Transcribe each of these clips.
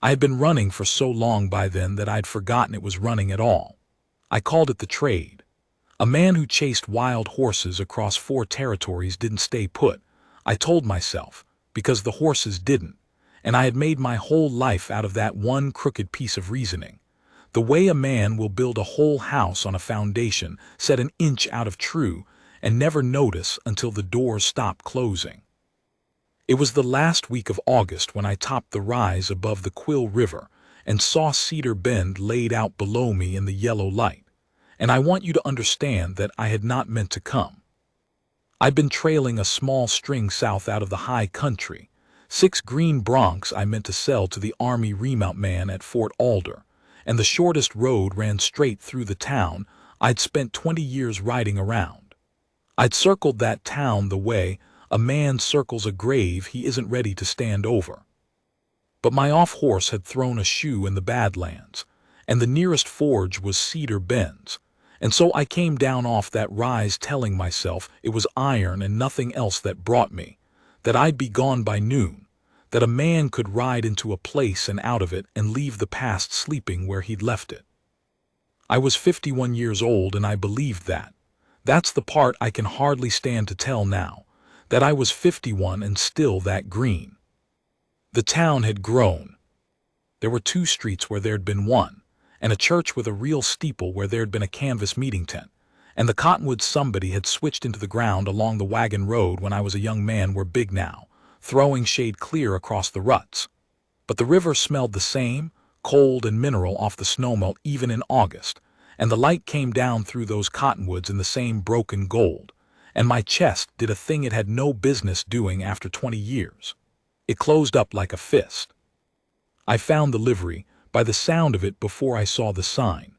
I had been running for so long by then that I'd forgotten it was running at all. I called it the trade. A man who chased wild horses across 4 territories didn't stay put, I told myself, because the horses didn't, and I had made my whole life out of that one crooked piece of reasoning. The way a man will build a whole house on a foundation set an inch out of true and never notice until the doors stop closing. It was the last week of August when I topped the rise above the Quill River and saw Cedar Bend laid out below me in the yellow light, and I want you to understand that I had not meant to come. I'd been trailing a small string south out of the high country, 6 green broncs I meant to sell to the Army remount man at Fort Alder, and the shortest road ran straight through the town I'd spent 20 years riding around. I'd circled that town the way a man circles a grave he isn't ready to stand over. But my off-horse had thrown a shoe in the Badlands, and the nearest forge was Cedar Bend's, and so I came down off that rise telling myself it was iron and nothing else that brought me, that I'd be gone by noon, that a man could ride into a place and out of it and leave the past sleeping where he'd left it. I was 51 years old and I believed that. That's the part I can hardly stand to tell now, that I was 51 and still that green. The town had grown. There were 2 streets where there'd been 1, and a church with a real steeple where there'd been a canvas meeting tent, and the cottonwoods somebody had switched into the ground along the wagon road when I was a young man were big now, throwing shade clear across the ruts. But the river smelled the same, cold and mineral off the snowmelt even in August, and the light came down through those cottonwoods in the same broken gold, and my chest did a thing it had no business doing after 20 years. It closed up like a fist. I found the livery by the sound of it before I saw the sign.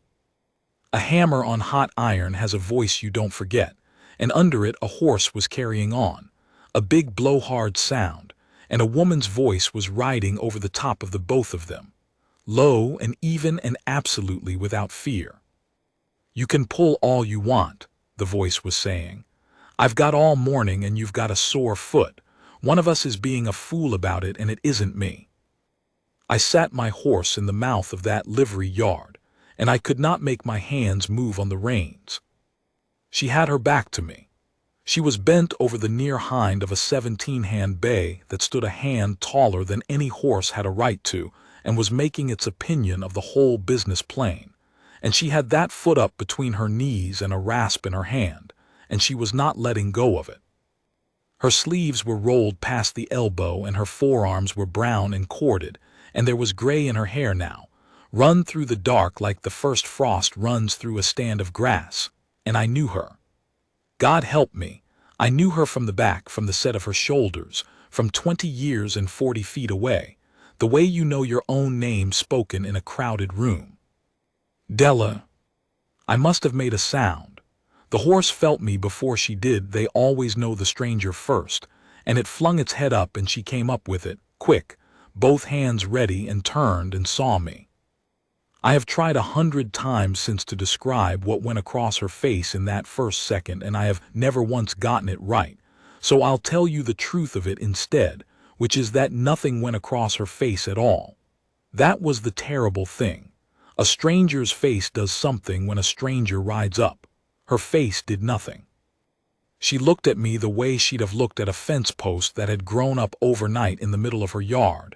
A hammer on hot iron has a voice you don't forget, and under it a horse was carrying on, a big blowhard sound, and a woman's voice was riding over the top of the both of them, low and even and absolutely without fear. "You can pull all you want," the voice was saying. "I've got all morning and you've got a sore foot. One of us is being a fool about it and it isn't me." I sat my horse in the mouth of that livery yard, and I could not make my hands move on the reins. She had her back to me. She was bent over the near hind of a 17-hand bay that stood a hand taller than any horse had a right to and was making its opinion of the whole business plain, and she had that foot up between her knees and a rasp in her hand, and she was not letting go of it. Her sleeves were rolled past the elbow and her forearms were brown and corded, and there was gray in her hair now, run through the dark like the first frost runs through a stand of grass, and I knew her. God help me, I knew her from the back, from the set of her shoulders, from 20 years and 40 feet away, the way you know your own name spoken in a crowded room. "Della." I must have made a sound. The horse felt me before she did. They always know the stranger first, and it flung its head up and she came up with it, quick, both hands ready, and turned and saw me. I have tried 100 times since to describe what went across her face in that first second, and I have never once gotten it right, so I'll tell you the truth of it instead, which is that nothing went across her face at all. That was the terrible thing. A stranger's face does something when a stranger rides up. Her face did nothing. She looked at me the way she'd have looked at a fence post that had grown up overnight in the middle of her yard.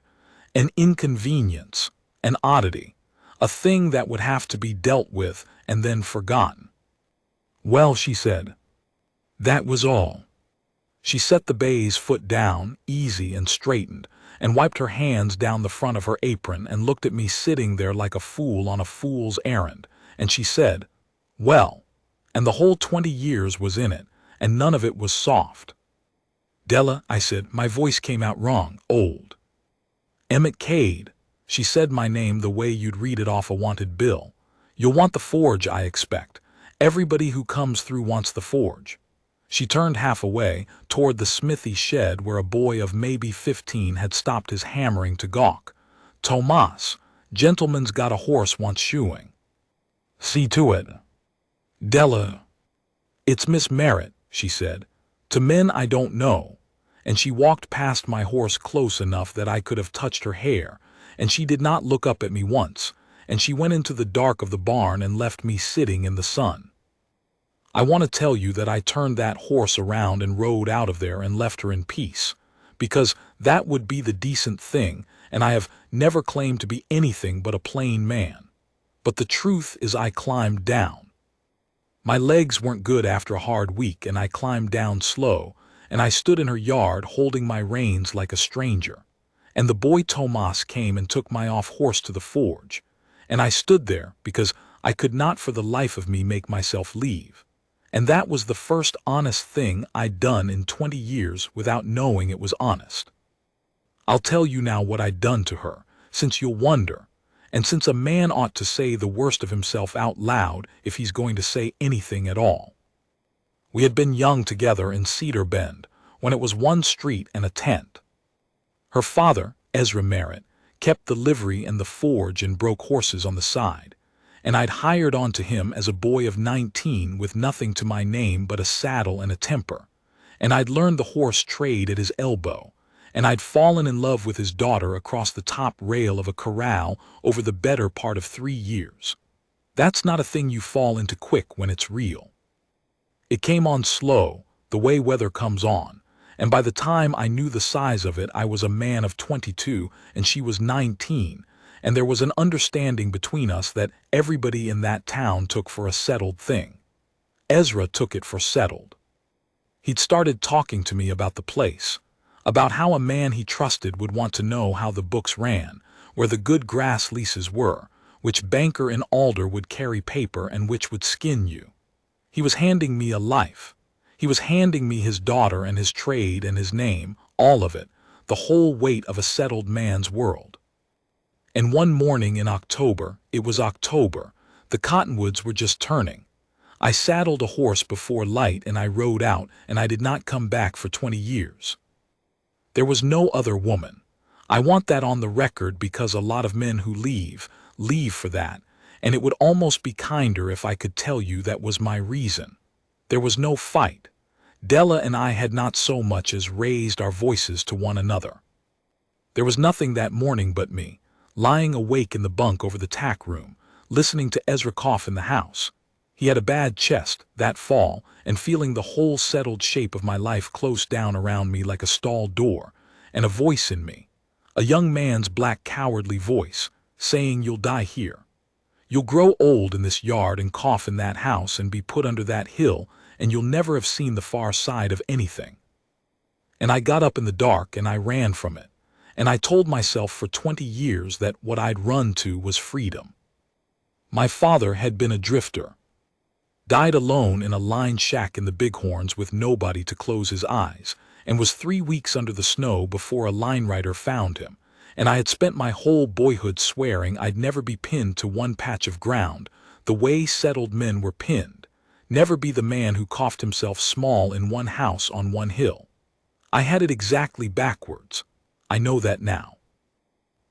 An inconvenience, an oddity, a thing that would have to be dealt with and then forgotten. "Well," she said. That was all. She set the bay's foot down, easy and straightened, and wiped her hands down the front of her apron and looked at me sitting there like a fool on a fool's errand, and she said, "Well," and the whole 20 years was in it, and none of it was soft. "Della," I said, my voice came out wrong, old. "Emmett Cade." She said my name the way you'd read it off a wanted bill. "You'll want the forge, I expect. Everybody who comes through wants the forge." She turned half away, toward the smithy shed where a boy of maybe 15 had stopped his hammering to gawk. "Tomas, gentleman's got a horse wants shoeing." "See to it." "Della." "It's Miss Merritt," she said. "To men I don't know." And she walked past my horse close enough that I could have touched her hair, and she did not look up at me once, and she went into the dark of the barn and left me sitting in the sun. I want to tell you that I turned that horse around and rode out of there and left her in peace, because that would be the decent thing, and I have never claimed to be anything but a plain man. But the truth is I climbed down. My legs weren't good after a hard week, and I climbed down slow, and I stood in her yard holding my reins like a stranger. And the boy Tomas came and took my off-horse to the forge, and I stood there because I could not for the life of me make myself leave. And that was the first honest thing I'd done in 20 years without knowing it was honest. I'll tell you now what I'd done to her, since you'll wonder, and since a man ought to say the worst of himself out loud if he's going to say anything at all. We had been young together in Cedar Bend, when it was one street and a tent. Her father, Ezra Merritt, kept the livery and the forge and broke horses on the side, and I'd hired on to him as a boy of 19 with nothing to my name but a saddle and a temper, and I'd learned the horse trade at his elbow, and I'd fallen in love with his daughter across the top rail of a corral over the better part of 3 years. That's not a thing you fall into quick when it's real. It came on slow, the way weather comes on, and by the time I knew the size of it I was a man of 22 and she was 19, and there was an understanding between us that everybody in that town took for a settled thing. Ezra took it for settled. He'd started talking to me about the place, about how a man he trusted would want to know how the books ran, where the good grass leases were, which banker in Alder would carry paper and which would skin you. He was handing me a life. He was handing me his daughter and his trade and his name, all of it, the whole weight of a settled man's world. And one morning in October, it was October, the cottonwoods were just turning. I saddled a horse before light and I rode out, and I did not come back for 20 years. There was no other woman. I want that on the record because a lot of men who leave for that, and it would almost be kinder if I could tell you that was my reason. There was no fight. Della and I had not so much as raised our voices to one another. There was nothing that morning but me, lying awake in the bunk over the tack room, listening to Ezra cough in the house. He had a bad chest, that fall, and feeling the whole settled shape of my life close down around me like a stall door, and a voice in me, a young man's black cowardly voice, saying, "You'll die here. You'll grow old in this yard and cough in that house and be put under that hill, and you'll never have seen the far side of anything." And I got up in the dark and I ran from it, and I told myself for 20 years that what I'd run to was freedom. My father had been a drifter. Died alone in a line shack in the Bighorns with nobody to close his eyes, and was 3 weeks under the snow before a line rider found him, and I had spent my whole boyhood swearing I'd never be pinned to one patch of ground, the way settled men were pinned, never be the man who coughed himself small in one house on one hill. I had it exactly backwards. I know that now.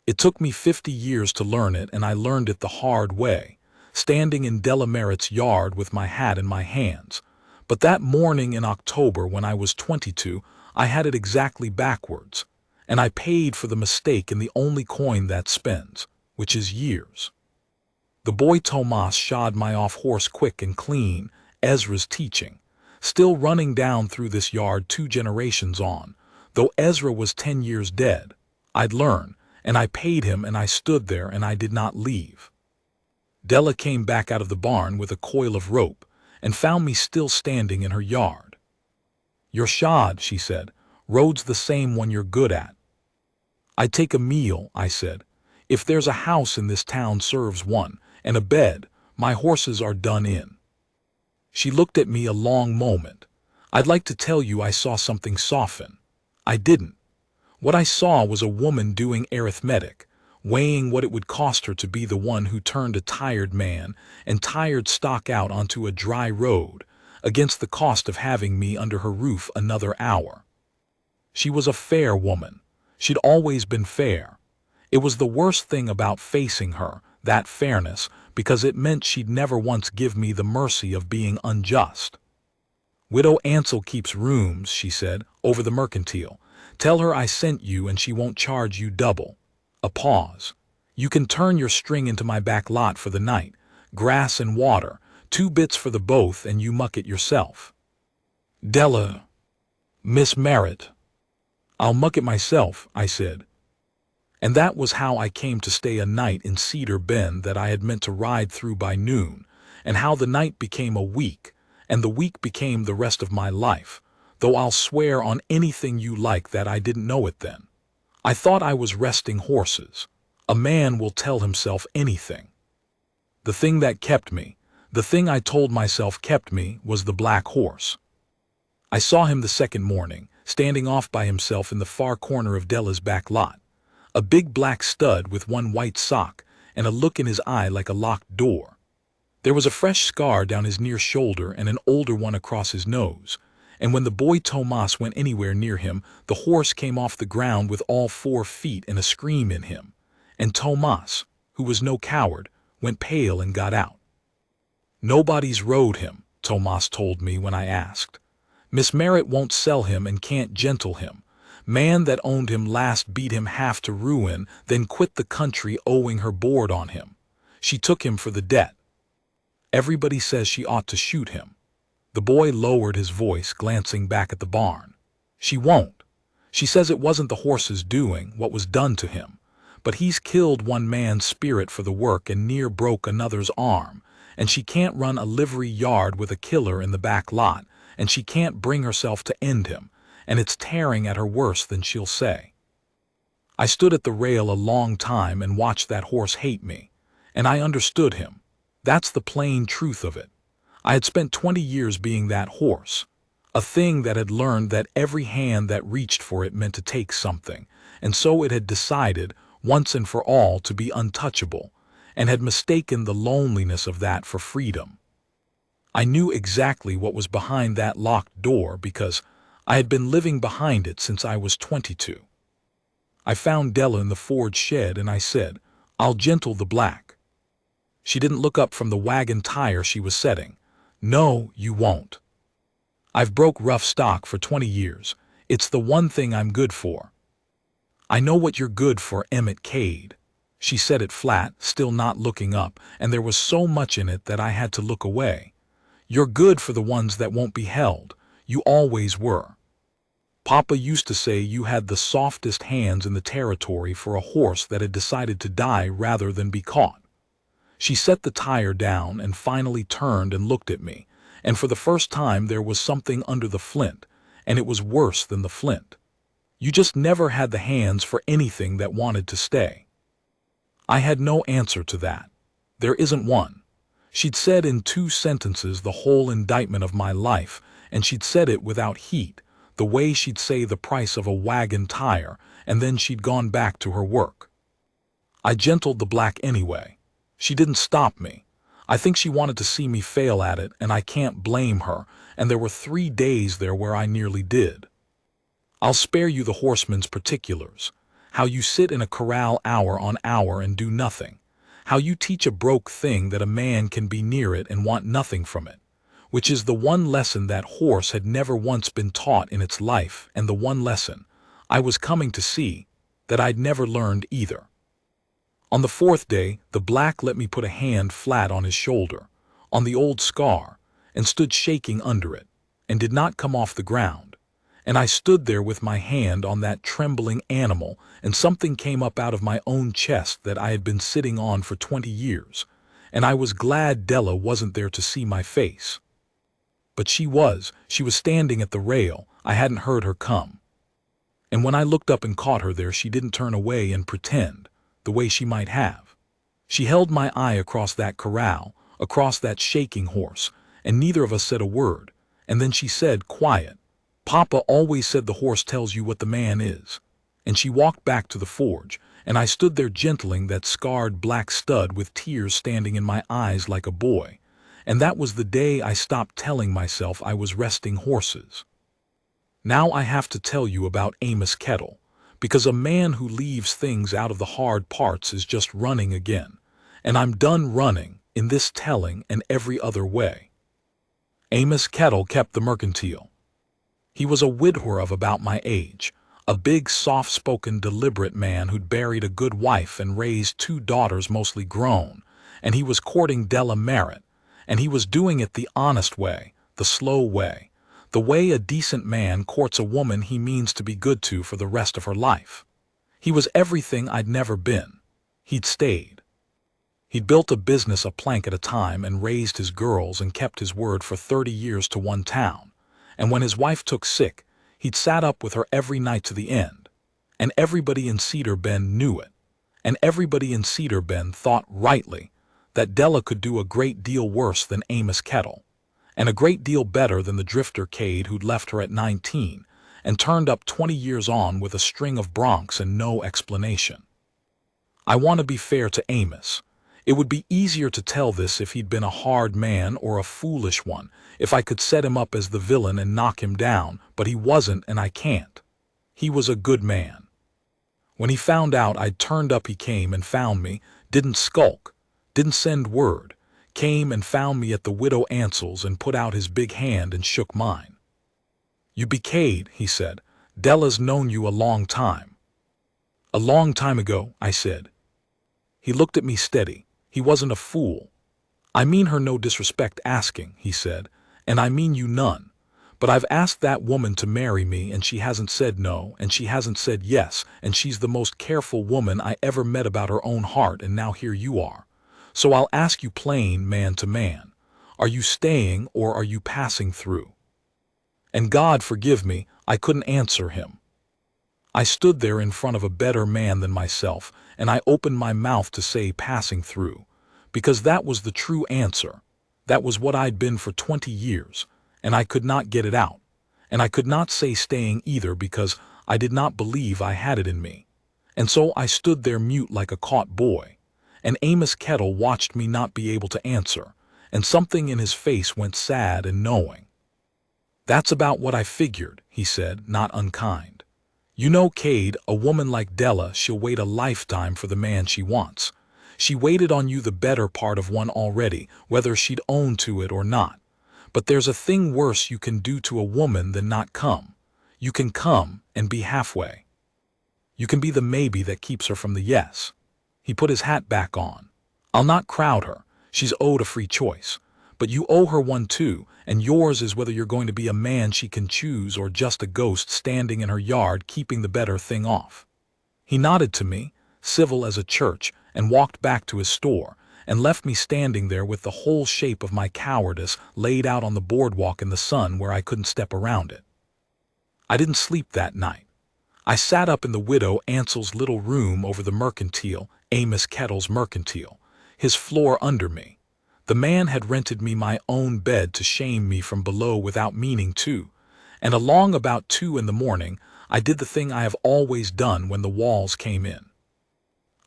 It took me 50 years to learn it, and I learned it the hard way, standing in Della Merritt's yard with my hat in my hands. But that morning in October when I was 22, I had it exactly backwards, and I paid for the mistake in the only coin that spends, which is years. The boy Tomas shod my off-horse quick and clean, Ezra's teaching, still running down through this yard 2 generations on. Though Ezra was 10 years dead, I'd learn, and I paid him, and I stood there and I did not leave. Della came back out of the barn with a coil of rope and found me still standing in her yard. "You're shod," she said. "Road's the same one you're good at." "I'd take a meal," I said. "If there's a house in this town serves one, and a bed, my horses are done in." She looked at me a long moment. I'd like to tell you I saw something soften. I didn't. What I saw was a woman doing arithmetic, weighing what it would cost her to be the one who turned a tired man and tired stock out onto a dry road, against the cost of having me under her roof another hour. She was a fair woman. She'd always been fair. It was the worst thing about facing her, that fairness, because it meant she'd never once give me the mercy of being unjust. "Widow Ansel keeps rooms," she said, "over the mercantile. Tell her I sent you and she won't charge you double." A pause. You can turn your string into my back lot for the night, grass and water, 2 bits for the both, and you muck it yourself. Della, Miss Merritt. I'll muck it myself, I said. And that was how I came to stay a night in Cedar Bend that I had meant to ride through by noon, and how the night became a week, and the week became the rest of my life, though I'll swear on anything you like that I didn't know it then. I thought I was resting horses. A man will tell himself anything. The thing that kept me, the thing I told myself kept me, was the black horse. I saw him the second morning, standing off by himself in the far corner of Della's back lot. A big black stud with one white sock, and a look in his eye like a locked door. There was a fresh scar down his near shoulder and an older one across his nose, and when the boy Tomas went anywhere near him, the horse came off the ground with all 4 feet and a scream in him, and Tomas, who was no coward, went pale and got out. Nobody's rode him, Tomas told me when I asked. Miss Merritt won't sell him and can't gentle him. Man that owned him last beat him half to ruin, then quit the country owing her board on him. She took him for the debt. Everybody says she ought to shoot him. The boy lowered his voice, glancing back at the barn. She won't. She says it wasn't the horse's doing, what was done to him. But he's killed one man's spirit for the work and near broke another's arm, and she can't run a livery yard with a killer in the back lot, and she can't bring herself to end him, and it's tearing at her worse than she'll say. I stood at the rail a long time and watched that horse hate me, and I understood him. That's the plain truth of it. I had spent 20 years being that horse, a thing that had learned that every hand that reached for it meant to take something, and so it had decided, once and for all, to be untouchable, and had mistaken the loneliness of that for freedom. I knew exactly what was behind that locked door because I had been living behind it since I was 22. I found Della in the forge shed and I said, "I'll gentle the black." She didn't look up from the wagon tire she was setting. "No, you won't. I've broke rough stock for 20 years. It's the one thing I'm good for." "I know what you're good for, Emmett Cade." She said it flat, still not looking up, and there was so much in it that I had to look away. "You're good for the ones that won't be held. You always were. Papa used to say you had the softest hands in the territory for a horse that had decided to die rather than be caught." She set the tire down and finally turned and looked at me, and for the first time there was something under the flint, and it was worse than the flint. You just never had the hands for anything that wanted to stay. I had no answer to that. There isn't one. She'd said in 2 sentences the whole indictment of my life, and she'd said it without heat, the way she'd say the price of a wagon tire, and then she'd gone back to her work. I gentled the black anyway. She didn't stop me. I think she wanted to see me fail at it, and I can't blame her, and there were 3 days there where I nearly did. I'll spare you the horseman's particulars. How you sit in a corral hour on hour and do nothing. How you teach a broke thing that a man can be near it and want nothing from it, which is the one lesson that horse had never once been taught in its life, and the one lesson I was coming to see that I'd never learned either. On the 4th day, the black let me put a hand flat on his shoulder, on the old scar, and stood shaking under it, and did not come off the ground. And I stood there with my hand on that trembling animal, and something came up out of my own chest that I had been sitting on for 20 years, and I was glad Della wasn't there to see my face. But she was standing at the rail. I hadn't heard her come. And when I looked up and caught her there, she didn't turn away and pretend, the way she might have. She held my eye across that corral, across that shaking horse, and neither of us said a word, and then she said, quiet, "Papa always said the horse tells you what the man is." And she walked back to the forge, and I stood there gentling that scarred black stud with tears standing in my eyes like a boy. And that was the day I stopped telling myself I was resting horses. Now I have to tell you about Amos Kettle, because a man who leaves things out of the hard parts is just running again, and I'm done running in this telling and every other way. Amos Kettle kept the mercantile. He was a widower of about my age, A big, soft-spoken, deliberate man who'd buried a good wife and raised 2 daughters mostly grown, and he was courting Della Merritt, and he was doing it the honest way, the slow way, the way a decent man courts a woman he means to be good to for the rest of her life. He was everything I'd never been. He'd stayed. He'd built a business a plank at a time and raised his girls and kept his word for 30 years to one town, and when his wife took sick, he'd sat up with her every night to the end. And everybody in Cedar Bend knew it. And everybody in Cedar Bend thought rightly that Della could do a great deal worse than Amos Kettle, and a great deal better than the drifter Cade who'd left her at 19 and turned up 20 years on with a string of broncs and no explanation. I want to be fair to Amos. It would be easier to tell this if he'd been a hard man or a foolish one, if I could set him up as the villain and knock him down, but he wasn't, and I can't. He was a good man. When he found out I'd turned up, he came and found me, didn't skulk, didn't send word, came and found me at the Widow Ansell's and put out his big hand and shook mine. "You be Cade," he said. "Della's known you a long time." "A long time ago," I said. He looked at me steady. He wasn't a fool. "I mean her no disrespect asking," he said, "and I mean you none. But I've asked that woman to marry me, and she hasn't said no, and she hasn't said yes, and she's the most careful woman I ever met about her own heart, and now here you are. So I'll ask you plain, man to man. Are you staying or are you passing through?" And God forgive me, I couldn't answer him. I stood there in front of a better man than myself, and I opened my mouth to say passing through, because that was the true answer. That was what I'd been for 20 years, and I could not get it out. And I could not say staying either because I did not believe I had it in me. And so I stood there mute like a caught boy, and Amos Kettle watched me not be able to answer, and something in his face went sad and knowing. "That's about what I figured," he said, not unkind. "You know, Cade, a woman like Della, she'll wait a lifetime for the man she wants. She waited on you the better part of one already, whether she'd own to it or not. But there's a thing worse you can do to a woman than not come. You can come and be halfway. You can be the maybe that keeps her from the yes." He put his hat back on. "I'll not crowd her. She's owed a free choice. But you owe her one too, and yours is whether you're going to be a man she can choose or just a ghost standing in her yard keeping the better thing off." He nodded to me, civil as a church, and walked back to his store, and left me standing there with the whole shape of my cowardice laid out on the boardwalk in the sun where I couldn't step around it. I didn't sleep that night. I sat up in the Widow Ansell's little room over the Mercantile, Amos Kettle's Mercantile, his floor under me. The man had rented me my own bed to shame me from below without meaning to, and along about 2 in the morning, I did the thing I have always done when the walls came in.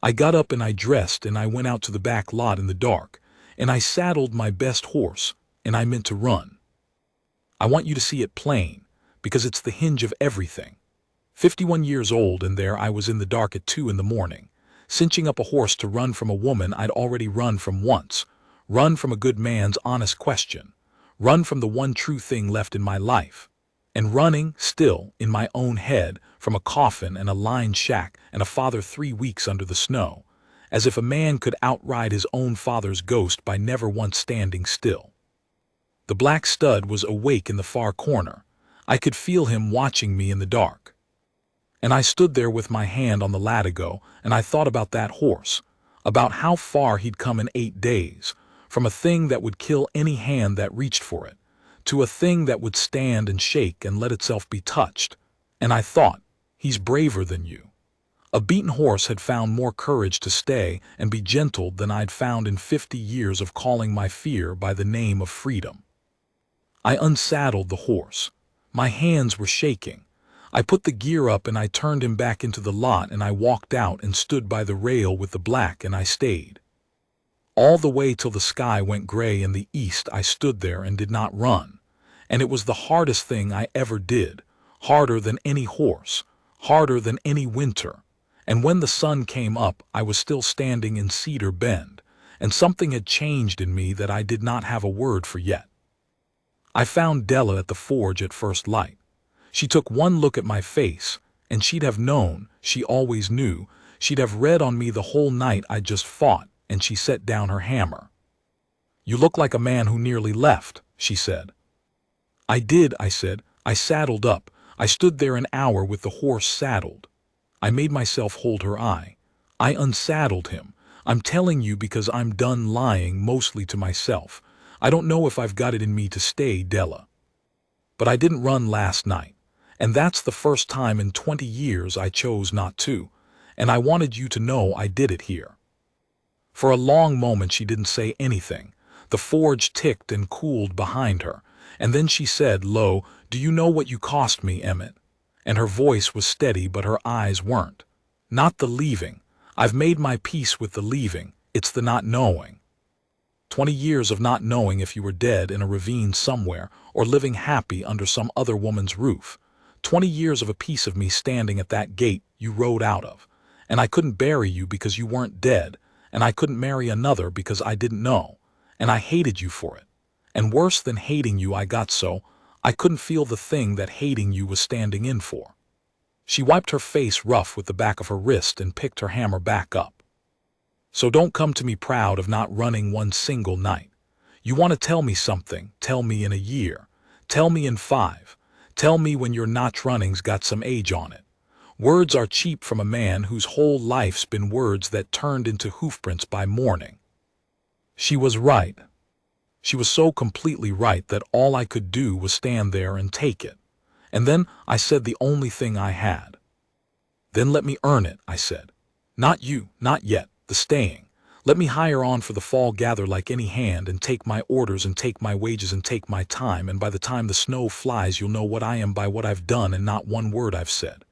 I got up and I dressed and I went out to the back lot in the dark, and I saddled my best horse, and I meant to run. I want you to see it plain, because it's the hinge of everything. 51 years old, and there I was in the dark at 2 in the morning, cinching up a horse to run from a woman I'd already run from once, run from a good man's honest question, run from the one true thing left in my life, and running, still, in my own head, from a coffin and a lined shack and a father 3 weeks under the snow, as if a man could outride his own father's ghost by never once standing still. The black stud was awake in the far corner. I could feel him watching me in the dark. And I stood there with my hand on the latigo, and I thought about that horse, about how far he'd come in 8 days, from a thing that would kill any hand that reached for it, to a thing that would stand and shake and let itself be touched. And I thought, he's braver than you. A beaten horse had found more courage to stay and be gentled than I'd found in 50 years of calling my fear by the name of freedom. I unsaddled the horse. My hands were shaking. I put the gear up and I turned him back into the lot, and I walked out and stood by the rail with the black, and I stayed. All the way till the sky went gray in the east I stood there and did not run, and it was the hardest thing I ever did, harder than any horse, harder than any winter, and when the sun came up I was still standing in Cedar Bend, and something had changed in me that I did not have a word for yet. I found Della at the forge at first light. She took one look at my face, and she'd have known, she always knew, she'd have read on me the whole night I just fought, and she set down her hammer. "You look like a man who nearly left," she said. "I did," I said. "I saddled up. I stood there an hour with the horse saddled." I made myself hold her eye. "I unsaddled him. I'm telling you because I'm done lying mostly to myself. I don't know if I've got it in me to stay, Della. But I didn't run last night, and that's the first time in 20 years I chose not to, and I wanted you to know I did it here." For a long moment she didn't say anything. The forge ticked and cooled behind her, and then she said low, "Do you know what you cost me, Emmett?" And her voice was steady, but her eyes weren't. "Not the leaving. I've made my peace with the leaving. It's the not knowing. 20 years of not knowing if you were dead in a ravine somewhere or living happy under some other woman's roof. 20 years of a piece of me standing at that gate you rode out of, and I couldn't bury you because you weren't dead, and I couldn't marry another because I didn't know, and I hated you for it. And worse than hating you, I got so I couldn't feel the thing that hating you was standing in for." She wiped her face rough with the back of her wrist and picked her hammer back up. "So don't come to me proud of not running one single night. You want to tell me something, tell me in a year. Tell me in 5. Tell me when your not running's got some age on it. Words are cheap from a man whose whole life's been words that turned into hoofprints by morning." She was right. She was so completely right that all I could do was stand there and take it. And then I said the only thing I had. "Then let me earn it," I said. "Not you, not yet, the staying. Let me hire on for the fall gather like any hand and take my orders and take my wages and take my time, and by the time the snow flies you'll know what I am by what I've done and not one word I've said.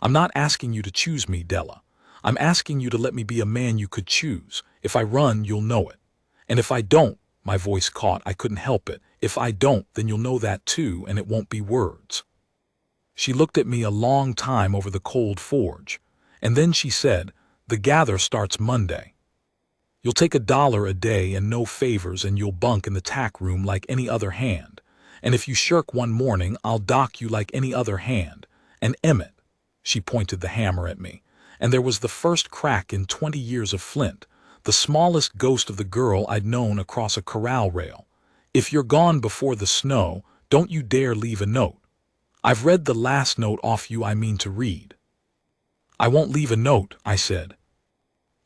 I'm not asking you to choose me, Della. I'm asking you to let me be a man you could choose. If I run, you'll know it. And if I don't," my voice caught, I couldn't help it, "if I don't, then you'll know that too, and it won't be words." She looked at me a long time over the cold forge, and then she said, "The gather starts Monday. You'll take $1 a day and no favors, and you'll bunk in the tack room like any other hand. And if you shirk one morning, I'll dock you like any other hand. And Emmett," she pointed the hammer at me, and there was the first crack in 20 years of flint, the smallest ghost of the girl I'd known across a corral rail. "If you're gone before the snow, don't you dare leave a note. I've read the last note off you I mean to read." "I won't leave a note," I said.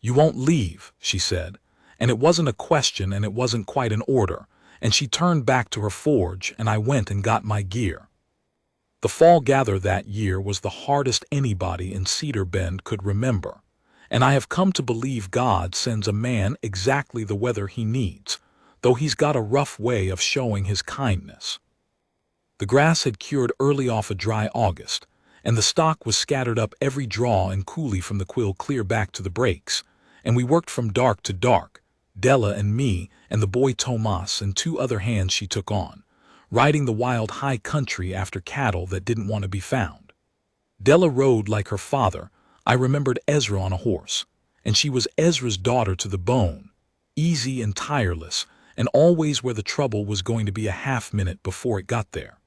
"You won't leave," she said, and it wasn't a question and it wasn't quite an order, and she turned back to her forge and I went and got my gear. The fall gather that year was the hardest anybody in Cedar Bend could remember, and I have come to believe God sends a man exactly the weather he needs, though he's got a rough way of showing his kindness. The grass had cured early off a dry August, and the stock was scattered up every draw and coulee from the quill clear back to the breaks, and we worked from dark to dark, Della and me and the boy Tomas and 2 other hands she took on, riding the wild high country after cattle that didn't want to be found. Della rode like her father. I remembered Ezra on a horse, and she was Ezra's daughter to the bone, easy and tireless, and always where the trouble was going to be a half-minute before it got there.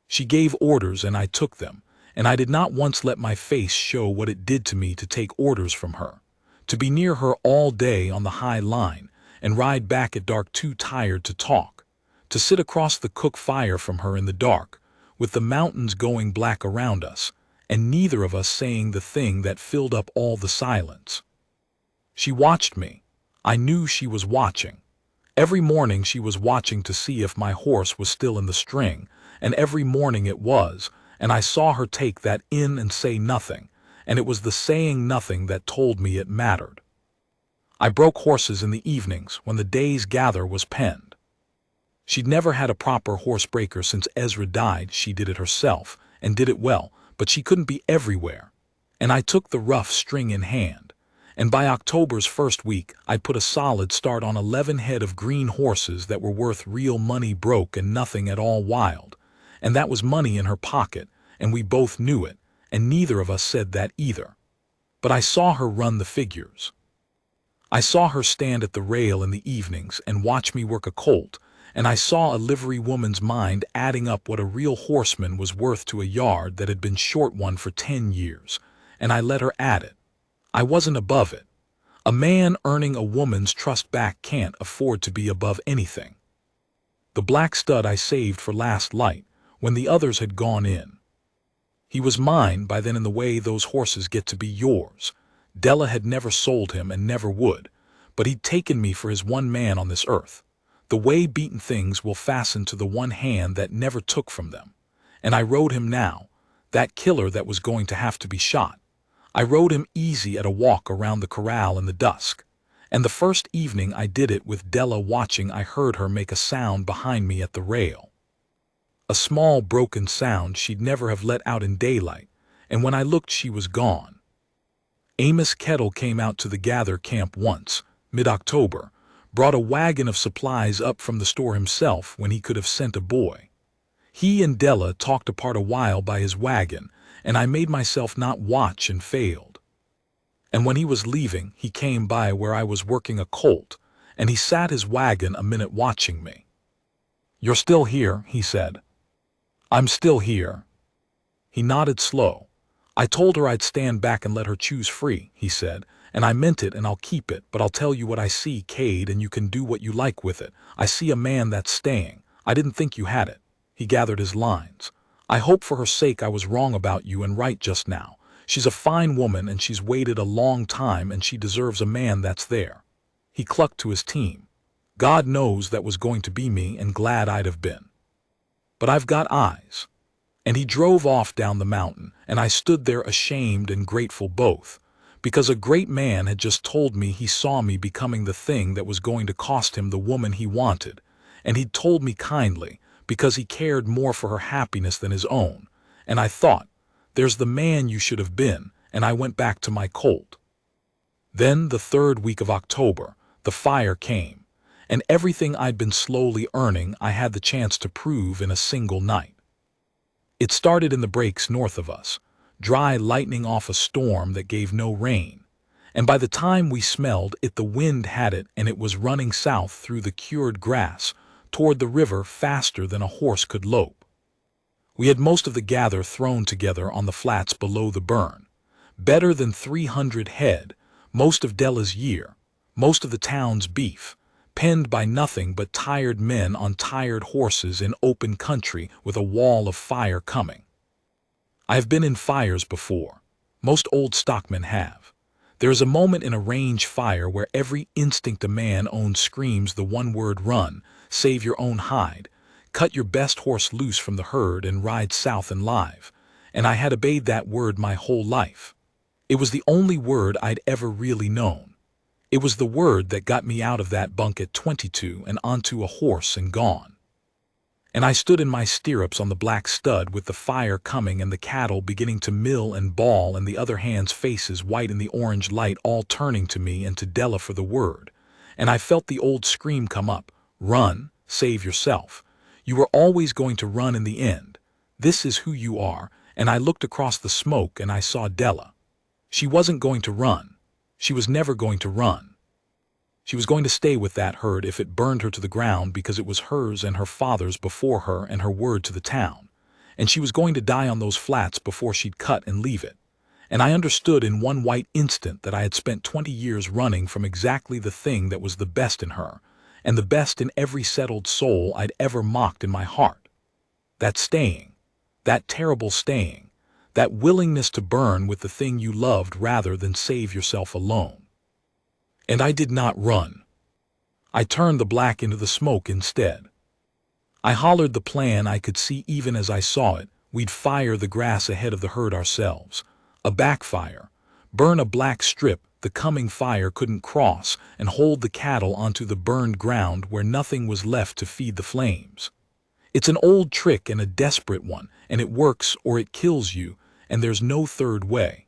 She gave orders and I took them, and I did not once let my face show what it did to me to take orders from her, to be near her all day on the high line, and ride back at dark too tired to talk, to sit across the cook fire from her in the dark, with the mountains going black around us, and neither of us saying the thing that filled up all the silence. She watched me. I knew she was watching. Every morning she was watching to see if my horse was still in the string, and every morning it was, and I saw her take that in and say nothing, and it was the saying nothing that told me it mattered. I broke horses in the evenings when the day's gather was penned. She'd never had a proper horse breaker since Ezra died. She did it herself, and did it well, but she couldn't be everywhere, and I took the rough string in hand, and by October's first week I'd put a solid start on 11 head of green horses that were worth real money broke and nothing at all wild, and that was money in her pocket, and we both knew it, and neither of us said that either. But I saw her run the figures. I saw her stand at the rail in the evenings and watch me work a colt, and I saw a livery woman's mind adding up what a real horseman was worth to a yard that had been short one for 10 years, and I let her at it. I wasn't above it. A man earning a woman's trust back can't afford to be above anything. The black stud I saved for last light, when the others had gone in. He was mine by then in the way those horses get to be yours. Della had never sold him and never would, but he'd taken me for his one man on this earth. The way beaten things will fasten to the one hand that never took from them. And I rode him now, that killer that was going to have to be shot. I rode him easy at a walk around the corral in the dusk. And the first evening I did it with Della watching, I heard her make a sound behind me at the rail. A small broken sound she'd never have let out in daylight, and when I looked she was gone. Amos Kettle came out to the gather camp once, mid-October, brought a wagon of supplies up from the store himself when he could have sent a boy. He and Della talked apart a while by his wagon, and I made myself not watch and failed. And when he was leaving, he came by where I was working a colt, and he sat his wagon a minute watching me. "You're still here," he said. "I'm still here." He nodded slow. "I told her I'd stand back and let her choose free," he said, "and I meant it and I'll keep it, but I'll tell you what I see, Cade, and you can do what you like with it. I see a man that's staying. I didn't think you had it." He gathered his lines. "I hope for her sake I was wrong about you and right just now. She's a fine woman and she's waited a long time and she deserves a man that's there." He clucked to his team. "God knows that was going to be me and glad I'd have been. But I've got eyes." And he drove off down the mountain, and I stood there ashamed and grateful both, because a great man had just told me he saw me becoming the thing that was going to cost him the woman he wanted, and he'd told me kindly, because he cared more for her happiness than his own, and I thought, there's the man you should have been, and I went back to my colt. Then, the third week of October, the fire came, and everything I'd been slowly earning I had the chance to prove in a single night. It started in the breaks north of us, dry lightning off a storm that gave no rain, and by the time we smelled it the wind had it and it was running south through the cured grass toward the river faster than a horse could lope. We had most of the gather thrown together on the flats below the burn, better than 300 head, most of Della's year, most of the town's beef, penned by nothing but tired men on tired horses in open country with a wall of fire coming. I have been in fires before. Most old stockmen have. There is a moment in a range fire where every instinct a man owns screams the one word run, save your own hide, cut your best horse loose from the herd and ride south and live, and I had obeyed that word my whole life. It was the only word I'd ever really known. It was the word that got me out of that bunk at 22 and onto a horse and gone. And I stood in my stirrups on the black stud with the fire coming and the cattle beginning to mill and bawl and the other hands' faces white in the orange light all turning to me and to Della for the word. And I felt the old scream come up, "Run, save yourself. You were always going to run in the end. This is who you are," and I looked across the smoke and I saw Della. She wasn't going to run. She was never going to run. She was going to stay with that herd if it burned her to the ground because it was hers and her father's before her and her word to the town. And she was going to die on those flats before she'd cut and leave it. And I understood in one white instant that I had spent 20 years running from exactly the thing that was the best in her, and the best in every settled soul I'd ever mocked in my heart. That staying, that terrible staying, that willingness to burn with the thing you loved rather than save yourself alone. And I did not run. I turned the black into the smoke instead. I hollered the plan I could see even as I saw it. We'd fire the grass ahead of the herd ourselves. A backfire. Burn a black strip the coming fire couldn't cross and hold the cattle onto the burned ground where nothing was left to feed the flames. It's an old trick and a desperate one, and it works or it kills you, and there's no third way.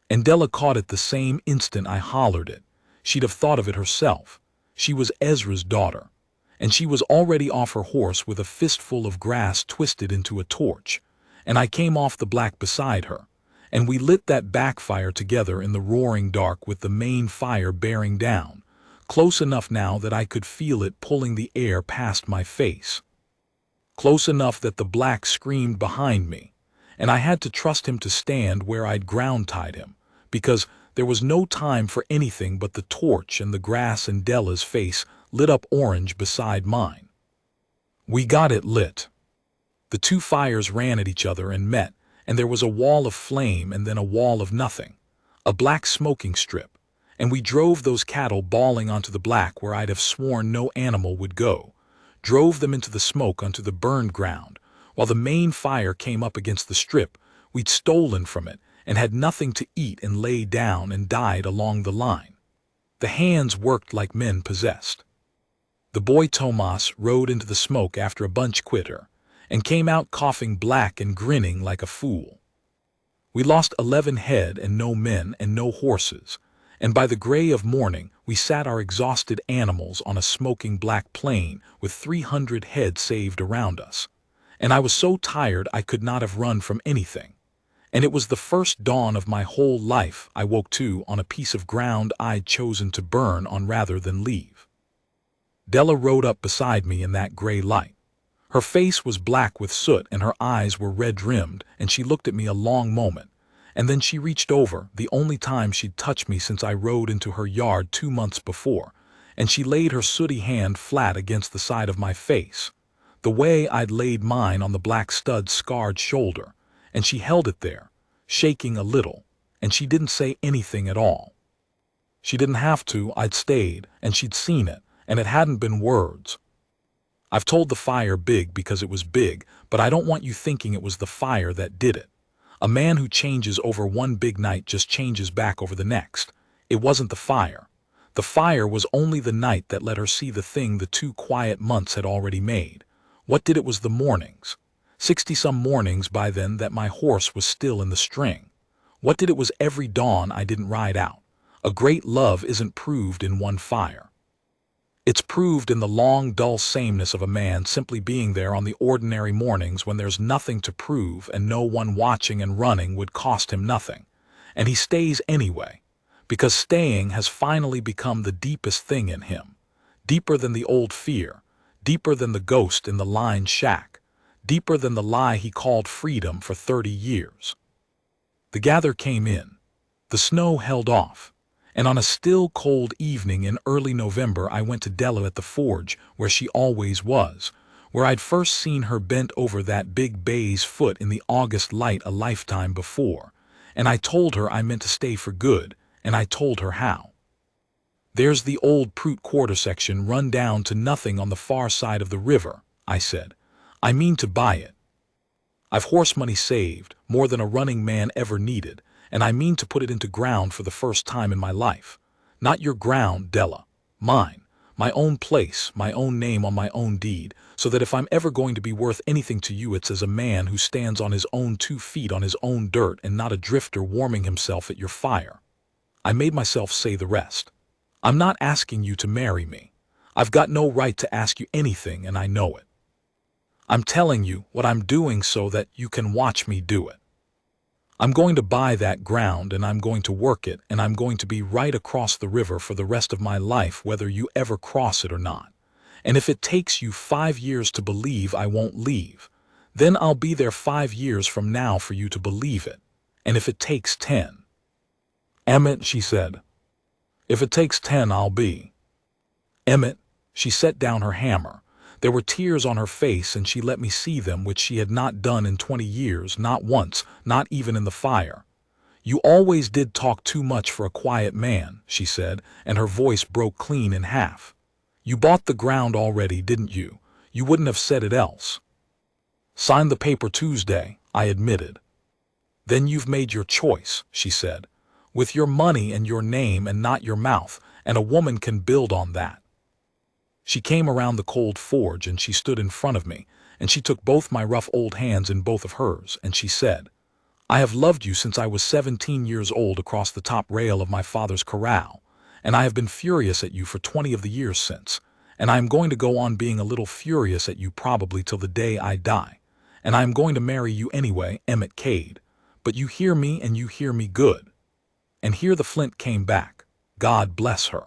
And Della caught it the same instant I hollered it. She'd have thought of it herself. She was Ezra's daughter, and she was already off her horse with a fistful of grass twisted into a torch, and I came off the black beside her, and we lit that backfire together in the roaring dark with the main fire bearing down, close enough now that I could feel it pulling the air past my face. Close enough that the black screamed behind me, and I had to trust him to stand where I'd ground-tied him, because there was no time for anything but the torch and the grass and Della's face lit up orange beside mine. We got it lit. The two fires ran at each other and met, and there was a wall of flame and then a wall of nothing, a black smoking strip, and we drove those cattle bawling onto the black where I'd have sworn no animal would go, drove them into the smoke onto the burned ground, while the main fire came up against the strip we'd stolen from it and had nothing to eat and lay down and died along the line. The hands worked like men possessed. The boy Tomas rode into the smoke after a bunch quit her, and came out coughing black and grinning like a fool. We lost 11 head and no men and no horses, and by the gray of morning we sat our exhausted animals on a smoking black plain with 300 head saved around us, and I was so tired I could not have run from anything. And it was the first dawn of my whole life I woke to on a piece of ground I'd chosen to burn on rather than leave. Della rode up beside me in that gray light. Her face was black with soot and her eyes were red-rimmed, and she looked at me a long moment, and then she reached over, the only time she'd touched me since I rode into her yard 2 months before, and she laid her sooty hand flat against the side of my face, the way I'd laid mine on the black stud's scarred shoulder, and she held it there, shaking a little, and she didn't say anything at all. She didn't have to, I'd stayed, and she'd seen it, and it hadn't been words. I've told the fire big because it was big, but I don't want you thinking it was the fire that did it. A man who changes over one big night just changes back over the next. It wasn't the fire. The fire was only the night that let her see the thing the 2 quiet months had already made. What did it was the mornings. 60-some mornings by then that my horse was still in the string. What did it was every dawn I didn't ride out. A great love isn't proved in one fire. It's proved in the long, dull sameness of a man simply being there on the ordinary mornings when there's nothing to prove and no one watching and running would cost him nothing. And he stays anyway, because staying has finally become the deepest thing in him, deeper than the old fear, deeper than the ghost in the lined shack, deeper than the lie he called freedom for 30 years. The gather came in. The snow held off. And on a still, cold evening in early November I went to Della at the forge, where she always was, where I'd first seen her bent over that big bay's foot in the August light a lifetime before, and I told her I meant to stay for good, and I told her how. There's the old Prout quarter section run down to nothing on the far side of the river, I said. I mean to buy it. I've horse money saved, more than a running man ever needed, and I mean to put it into ground for the first time in my life. Not your ground, Della. Mine. My own place, my own name on my own deed, so that if I'm ever going to be worth anything to you it's as a man who stands on his own 2 feet on his own dirt and not a drifter warming himself at your fire. I made myself say the rest. I'm not asking you to marry me. I've got no right to ask you anything and I know it. I'm telling you what I'm doing so that you can watch me do it. I'm going to buy that ground and I'm going to work it and I'm going to be right across the river for the rest of my life whether you ever cross it or not. And if it takes you 5 years to believe I won't leave, then I'll be there 5 years from now for you to believe it. And if it takes 10. Emmett, she said. If it takes 10, I'll be. Emmett, she set down her hammer. There were tears on her face and she let me see them, which she had not done in 20 years, not once, not even in the fire. You always did talk too much for a quiet man, she said, and her voice broke clean in half. You bought the ground already, didn't you? You wouldn't have said it else. Signed the paper Tuesday, I admitted. Then you've made your choice, she said, with your money and your name and not your mouth, and a woman can build on that. She came around the cold forge and she stood in front of me, and she took both my rough old hands in both of hers, and she said, I have loved you since I was 17 years old across the top rail of my father's corral, and I have been furious at you for 20 of the years since, and I am going to go on being a little furious at you probably till the day I die, and I am going to marry you anyway, Emmett Cade, but you hear me and you hear me good. And here the flint came back. God bless her.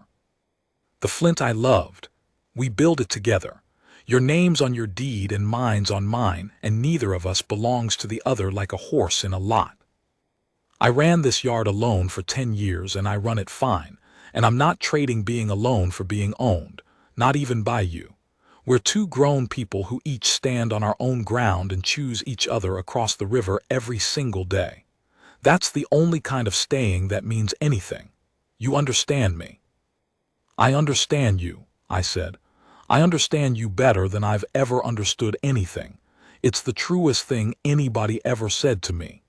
The flint I loved. We build it together. Your name's on your deed and mine's on mine, and neither of us belongs to the other like a horse in a lot. I ran this yard alone for 10 years and I run it fine, and I'm not trading being alone for being owned, not even by you. We're two grown people who each stand on our own ground and choose each other across the river every single day. That's the only kind of staying that means anything. You understand me? I understand you, I said. I understand you better than I've ever understood anything. It's the truest thing anybody ever said to me.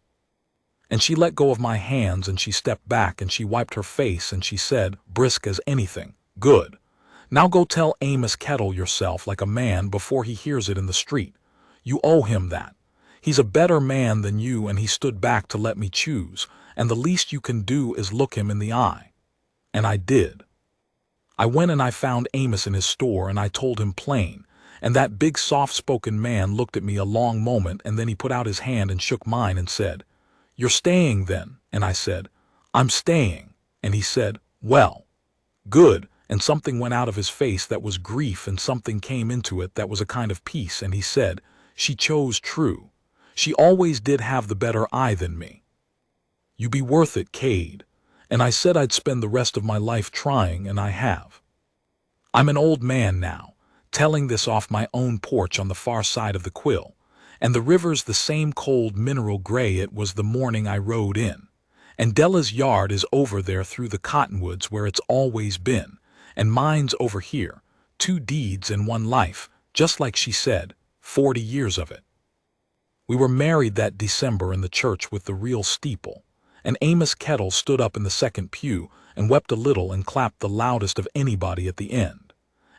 And she let go of my hands and she stepped back and she wiped her face and she said, brisk as anything, "Good. Now go tell Amos Kettle yourself like a man before he hears it in the street. You owe him that. He's a better man than you and he stood back to let me choose, and the least you can do is look him in the eye." And I did. I went and I found Amos in his store and I told him plain, and that big soft-spoken man looked at me a long moment and then he put out his hand and shook mine and said, "You're staying then?" And I said, "I'm staying." And he said, "Well, good." And something went out of his face that was grief and something came into it that was a kind of peace, and he said, "She chose true. She always did have the better eye than me. You be worth it, Cade." And I said I'd spend the rest of my life trying, and I have. I'm an old man now, telling this off my own porch on the far side of the Quill, and the river's the same cold mineral gray it was the morning I rode in, and Della's yard is over there through the cottonwoods where it's always been, and mine's over here, 2 deeds in 1 life, just like she said, 40 years of it. We were married that December in the church with the real steeple, and Amos Kettle stood up in the second pew and wept a little and clapped the loudest of anybody at the end,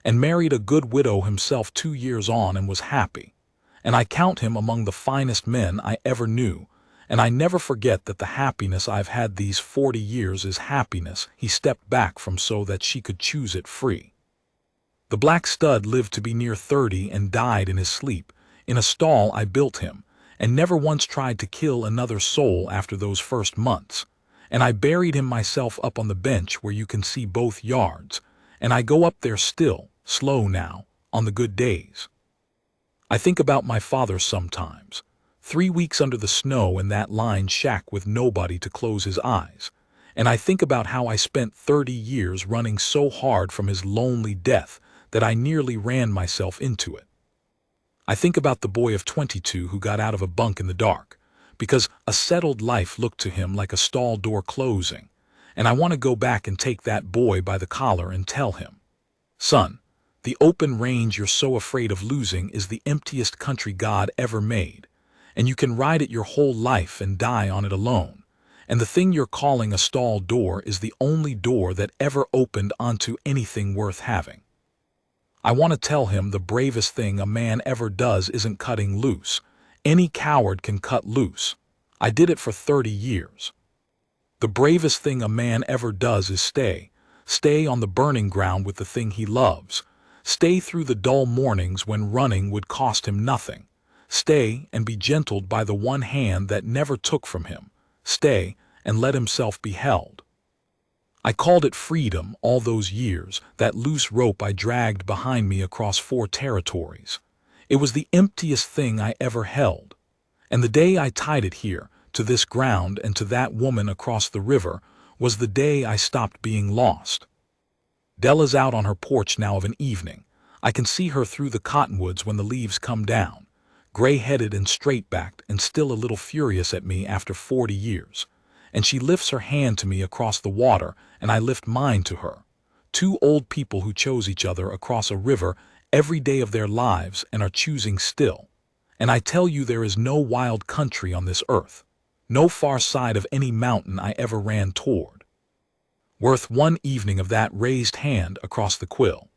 and married a good widow himself 2 years on and was happy, and I count him among the finest men I ever knew, and I never forget that the happiness I've had these 40 years is happiness he stepped back from so that she could choose it free. The black stud lived to be near 30 and died in his sleep, in a stall I built him, and never once tried to kill another soul after those first months, and I buried him myself up on the bench where you can see both yards, and I go up there still, slow now, on the good days. I think about my father sometimes, 3 weeks under the snow in that lined shack with nobody to close his eyes, and I think about how I spent 30 years running so hard from his lonely death that I nearly ran myself into it. I think about the boy of 22 who got out of a bunk in the dark, because a settled life looked to him like a stall door closing, and I want to go back and take that boy by the collar and tell him, "Son, the open range you're so afraid of losing is the emptiest country God ever made, and you can ride it your whole life and die on it alone, and the thing you're calling a stall door is the only door that ever opened onto anything worth having." I want to tell him the bravest thing a man ever does isn't cutting loose. Any coward can cut loose. I did it for 30 years. The bravest thing a man ever does is stay on the burning ground with the thing he loves, stay through the dull mornings when running would cost him nothing, stay and be gentled by the one hand that never took from him, stay and let himself be held. I called it freedom all those years, that loose rope I dragged behind me across 4 territories. It was the emptiest thing I ever held. And the day I tied it here, to this ground and to that woman across the river, was the day I stopped being lost. Della's out on her porch now of an evening. I can see her through the cottonwoods when the leaves come down, gray-headed and straight-backed and still a little furious at me after 40 years. And she lifts her hand to me across the water, and I lift mine to her. 2 old people who chose each other across a river every day of their lives and are choosing still. And I tell you there is no wild country on this earth, no far side of any mountain I ever ran toward, worth 1 evening of that raised hand across the Quill.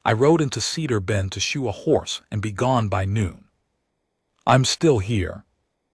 I rode into Cedar Bend to shoe a horse and be gone by noon. I'm still here,